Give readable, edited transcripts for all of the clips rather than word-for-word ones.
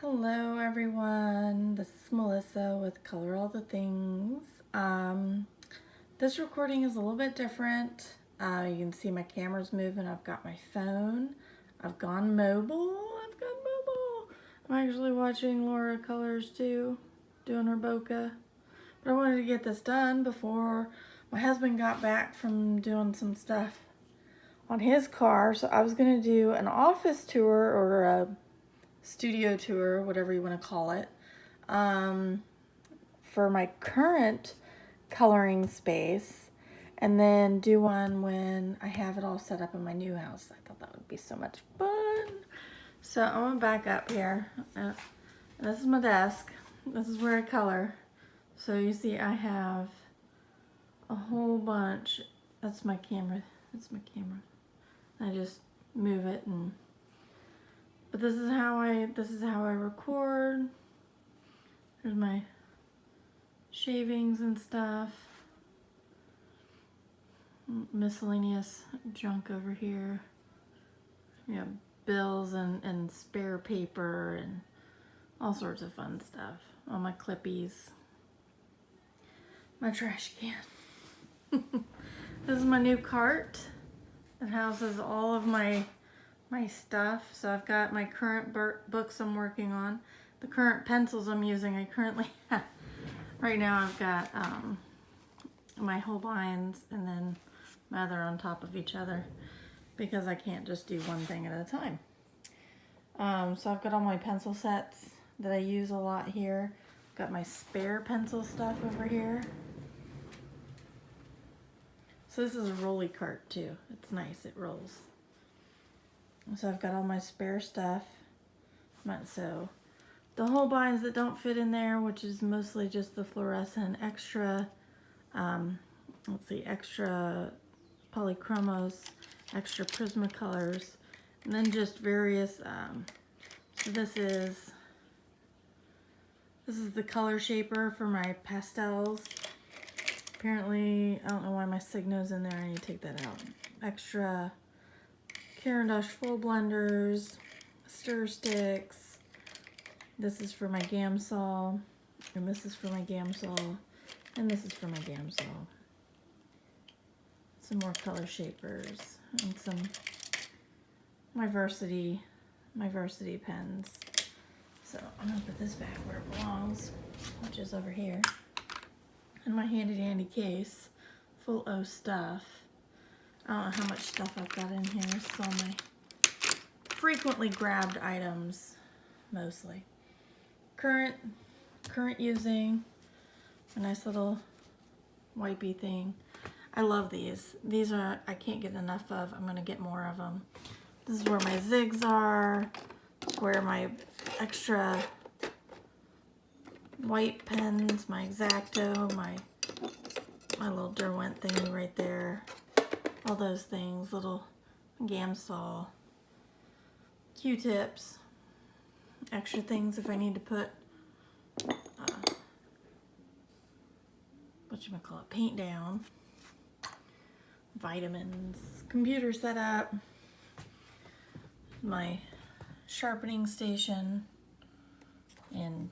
Hello everyone, this is Melissa with Color All the Things. This recording is a little bit different. You can see my camera's moving. I've got my phone. I've gone mobile. I'm actually watching Laura Colors too, doing her bokeh. But I wanted to get this done before my husband got back from doing some stuff on his car. So I was gonna do an office tour or a studio tour, whatever you want to call it, for my current coloring space, and then do one when I have it all set up in my new house. I thought that would be so much fun. So I'm gonna back up here. This is my desk. This is where I color. So you see I have a whole bunch. That's my camera. I just move it and but this is how I record. There's my shavings and stuff. Miscellaneous junk over here. You know, bills and spare paper and all sorts of fun stuff. All my clippies. My trash can. This is my new cart. It houses all of my stuff. So I've got my current books I'm working on, the current pencils I'm using. I currently have, right now I've got my Holbeins and then my other on top of each other because I can't just do one thing at a time. So I've got all my pencil sets that I use a lot here. Got my spare pencil stuff over here. So this is a rolly cart too. It's nice, it rolls. So I've got all my spare stuff. So the Holbeins that don't fit in there, which is mostly just the fluorescent extra, extra polychromos, extra Prismacolors, and then just various, so this is the color shaper for my pastels. Apparently, I don't know why my Signo's in there, I need to take that out. Extra Caran d'Ache full blenders, stir sticks. This is for my Gamsol, and this is for my Gamsol, and this is for my Gamsol. Some more color shapers and some my Varsity pens. So I'm gonna put this back where it belongs, which is over here. And my handy dandy case full of stuff. I don't know how much stuff I've got in here. This is all my frequently grabbed items, mostly. Current using a nice little wipey thing. I love these. These are, I can't get enough of. I'm gonna get more of them. This is where my zigs are. Where my extra white pens, my X-Acto, my little Derwent thingy right there. All those things, little Gamsol, Q-tips, extra things if I need to put, paint down, vitamins, computer setup, my sharpening station, and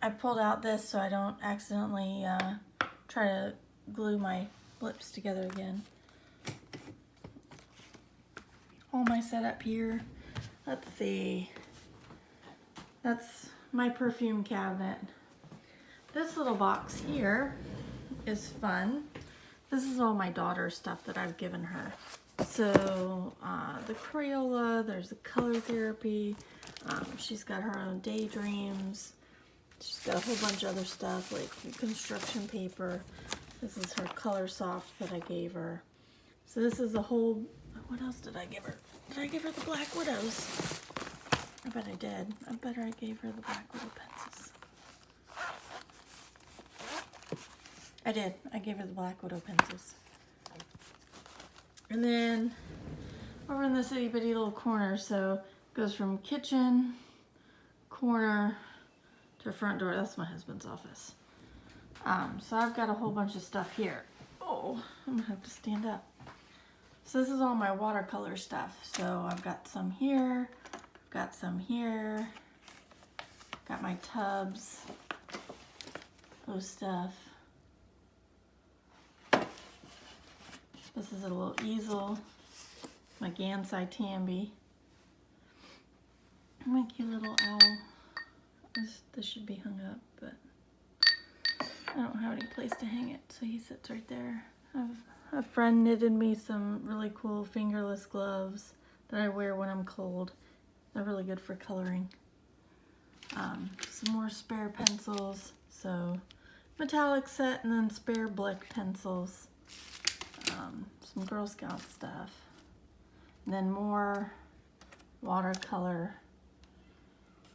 I pulled out this so I don't accidentally try to glue my lips together again. All my setup here. Let's see. That's my perfume cabinet. This little box here is fun. This is all my daughter's stuff that I've given her. So the Crayola, there's the color therapy. She's got her own daydreams. She's got a whole bunch of other stuff like construction paper. This is her color soft that I gave her. So this is a whole, what else did I give her? Did I give her the Black Widows? I bet I did. I bet I gave her the Black Widow pencils. I did. I gave her the Black Widow pencils. And then over in this itty bitty little corner, so it goes from kitchen, corner, to front door. That's my husband's office. So I've got a whole bunch of stuff here. Oh, I'm gonna have to stand up. So this is all my watercolor stuff. So I've got some here, got some here, Got my tubs, those stuff. This is a little easel, my Gansai Tambi. My cute little owl. This should be hung up, but I don't have any place to hang it, so he sits right there. A friend knitted me some really cool fingerless gloves that I wear when I'm cold. They're really good for coloring. Some more spare pencils, so metallic set and then spare Blick pencils. Some Girl Scout stuff. And then more watercolor.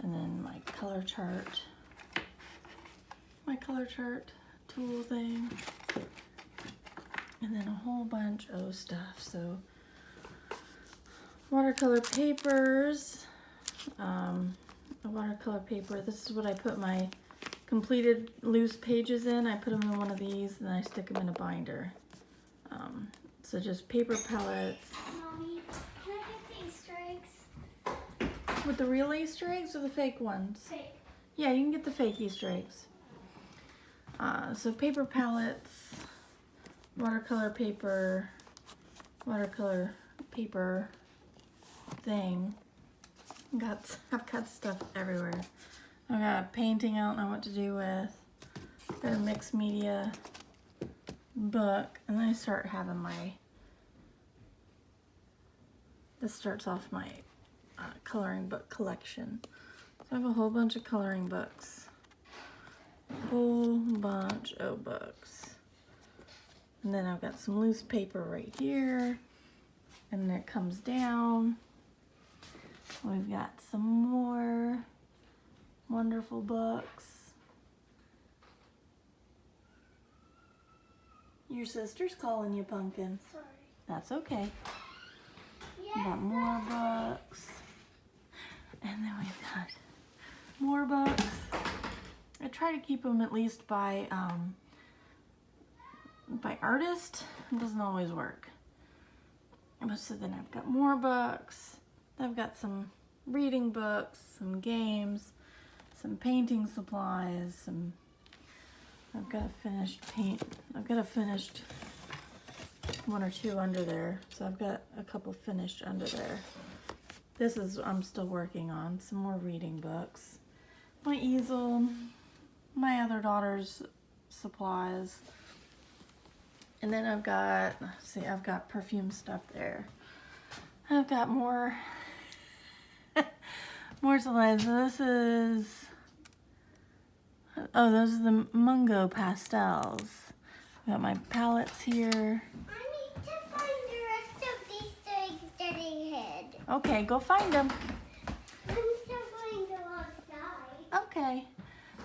And then my color chart. My color chart tool thing. And then a whole bunch of stuff. So watercolor papers. A watercolor paper. This is what I put my completed loose pages in. I put them in one of these and then I stick them in a binder. So just paper pellets. Mommy, can I get the Easter eggs? With the real Easter eggs or the fake ones? Fake. Yeah, you can get the fake Easter eggs. So paper pellets, watercolor paper thing. I've got stuff everywhere. I got a painting I don't know what to do with. Got a mixed media book, and then I start having this starts off my coloring book collection. So I have a whole bunch of coloring books. A whole bunch of books. And then I've got some loose paper right here. And then it comes down. We've got some more wonderful books. Your sister's calling you, Pumpkin. Sorry. That's okay. Yes, We've got more books. And then we've got more books. I try to keep them at least by artist. It doesn't always work. So then I've got more books. I've got some reading books, some games, some painting supplies, I've got a finished paint. I've got a finished one or two under there. So I've got a couple finished under there. This is, I'm still working on some more reading books. My easel, my other daughter's supplies. And then I've got, see, I've got perfume stuff there. I've got more, more supplies. So this is, oh, those are the Mungo pastels. I've got my palettes here. I need to find the rest of these things that I hid. Okay, go find them. I'm still going to go outside. Okay.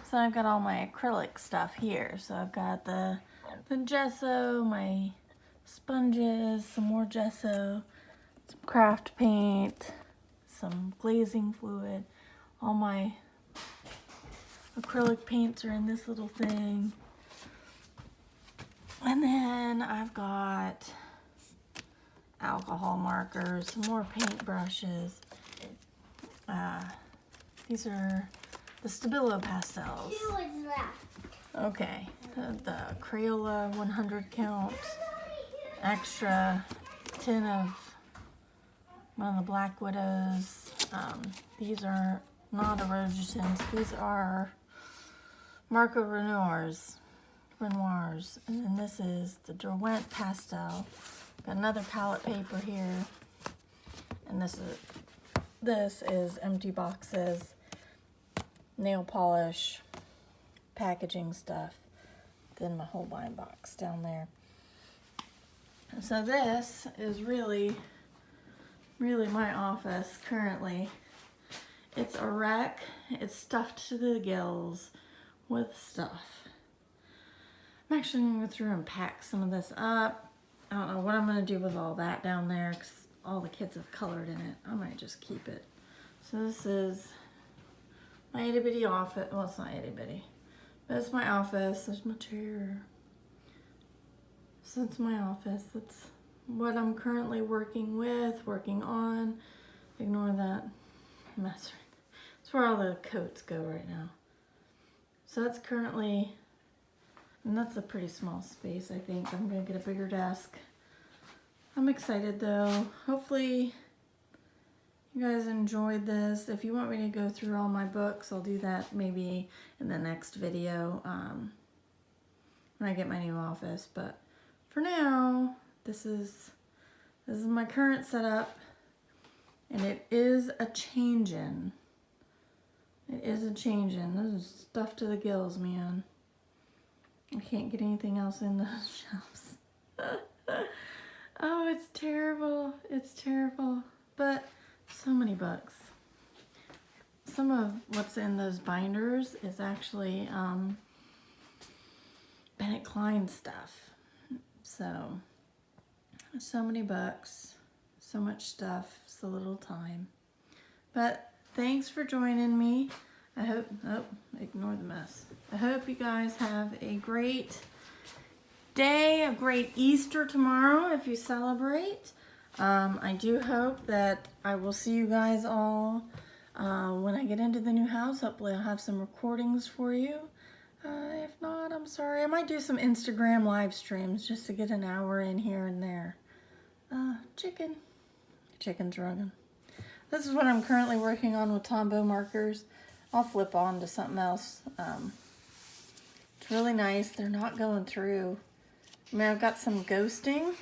So I've got all my acrylic stuff here. So I've got the gesso, my sponges, some more gesso, some craft paint, some glazing fluid. All my acrylic paints are in this little thing. And then I've got alcohol markers, some more paint brushes. These are the Stabilo pastels. 2 is left. Okay, the Crayola 100 count extra tin of one of the Black Widows. These are not Erogitins, these are Marco Renoirs. And then this is the Derwent pastel. Got another palette paper here. And this is empty boxes, nail polish, packaging stuff, then my whole wine box down there. So this is really my office currently. It's a wreck. It's stuffed to the gills with stuff. I'm actually gonna go through and pack some of this up. I don't know what I'm gonna do with all that down there because all the kids have colored in it. I might just keep it. So this is my itty bitty office. Well, it's not itty bitty. That's my office. There's my chair. So that's my office. That's what I'm currently working on. Ignore that mess. It's That's where all the coats go right now. So that's currently, and that's a pretty small space, I think. I'm gonna get a bigger desk. I'm excited though. Hopefully you guys enjoyed this. If you want me to go through all my books, I'll do that maybe in the next video when I get my new office. But for now, this is my current setup, and it is a changin'. It is a changin'. This is stuffed to the gills, man. I can't get anything else in those shelves. Oh, it's terrible. It's terrible. But so many books. Some of what's in those binders is actually Bennett Klein stuff. So many books, so much stuff, so little time. But thanks for joining me. I hope, oh, ignore the mess. I hope you guys have a great day, a great Easter tomorrow if you celebrate. I do hope that I will see you guys all when I get into the new house. Hopefully I'll have some recordings for you. If not, I'm sorry. I might do some Instagram live streams just to get an hour in here and there. Chicken's running. This is what I'm currently working on with Tombow markers. I'll flip on to something else. It's really nice. They're not going through. I mean, I've got some ghosting.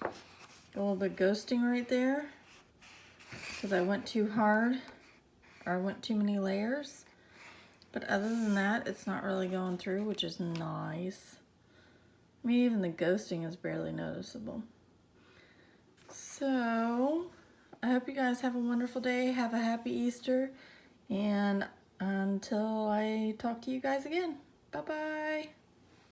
A little bit of ghosting right there. Because I went too hard. Or I went too many layers. But other than that, it's not really going through, which is nice. I mean, even the ghosting is barely noticeable. So, I hope you guys have a wonderful day. Have a happy Easter. And until I talk to you guys again. Bye-bye.